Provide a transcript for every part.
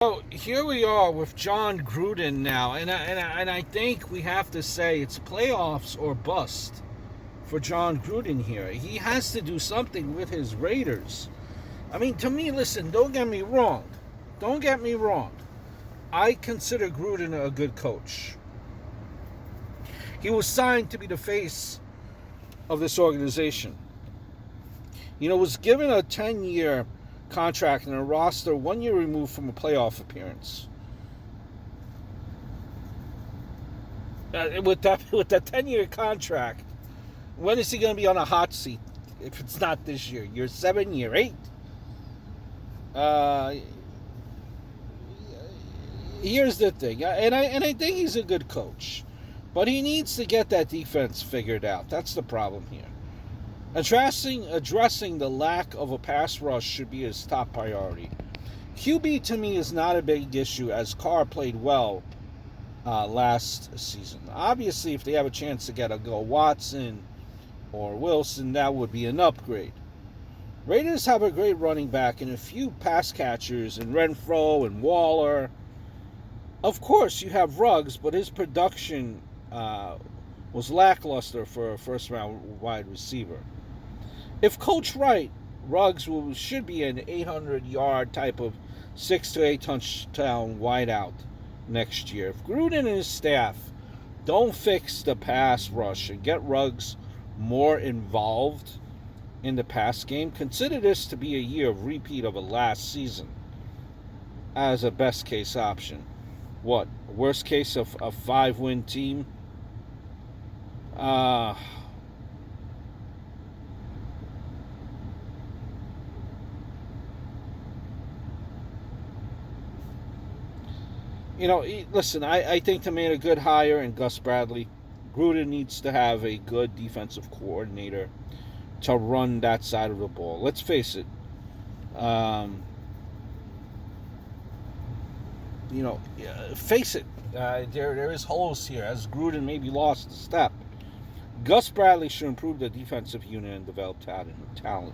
So here we are with John Gruden now, and I think we have to say it's playoffs or bust for John Gruden here. He has to do something with his Raiders. I mean, to me, listen, don't get me wrong. Don't get me wrong. I consider Gruden a good coach. He was signed to be the face of this organization. Was given a 10-year contract and a roster 1 year removed from a playoff appearance. With that 10-year contract, when is he going to be on a hot seat? If it's not this year, year 7, year 8. Here's the thing, and I think he's a good coach, but he needs to get that defense figured out. That's the problem here. Addressing the lack of a pass rush should be his top priority. QB to me is not a big issue, as Carr played well last season. Obviously, if they have a chance to get a Watson or Wilson, that would be an upgrade. Raiders have a great running back and a few pass catchers in Renfro and Waller. Of course, you have Ruggs, but his production was lackluster for a first-round wide receiver. If coached right, Ruggs should be an 800-yard type of 6 to 8 touchdown wideout next year. If Gruden and his staff don't fix the pass rush and get Ruggs more involved in the pass game, consider this to be a year of repeat of a last season as a best-case option. What? Worst case of a 5-win team? Listen, I think they made a good hire in Gus Bradley. Gruden needs to have a good defensive coordinator to run that side of the ball. Let's face it. There is holes here, as Gruden maybe lost a step. Gus Bradley should improve the defensive unit and develop talent.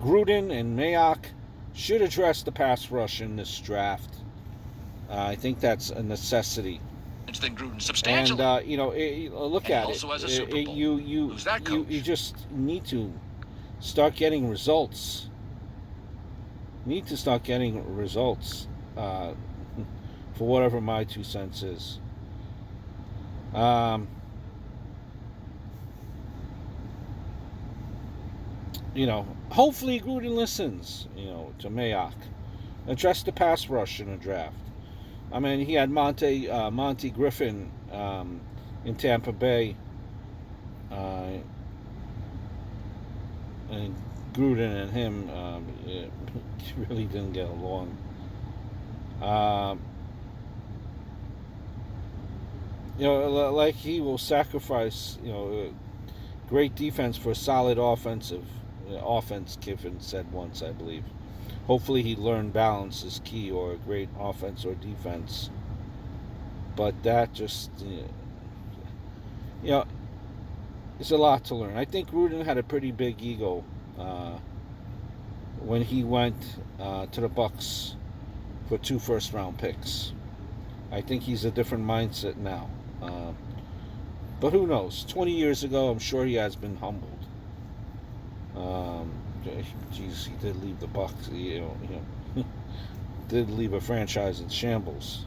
Gruden and Mayock should address the pass rush in this draft. I think that's a necessity. Than Gruden substantially. And look at it. You just need to start getting results. For whatever my 2 cents is. Hopefully Gruden listens, to Mayock. Address the pass rush in the draft. I mean, he had Monty Griffin in Tampa Bay, and Gruden and him really didn't get along. Like he will sacrifice, great defense for a solid offense, Kiffin said once, I believe. Hopefully he learned balance is key, or a great offense or defense. But that just, it's a lot to learn. I think Gruden had a pretty big ego when he went to the Bucs for 2 first-round picks. I think he's a different mindset now. But who knows? 20 years ago, I'm sure he has been humbled. He did leave the Bucs. Did leave a franchise in shambles.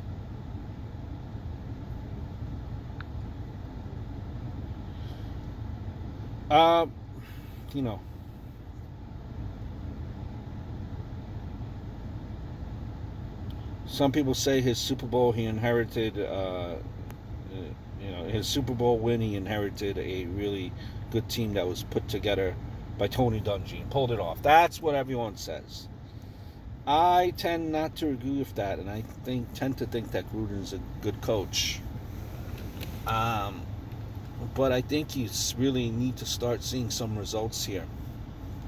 Some people say his Super Bowl he inherited. His Super Bowl win, he inherited a really good team that was put together by Tony Dungy and pulled it off. That's what everyone says. I tend not to agree with that, and I tend to think that Gruden's a good coach. But I think you really need to start seeing some results here.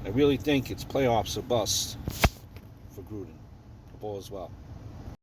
I really think it's playoffs or bust for Gruden. Hope all is well.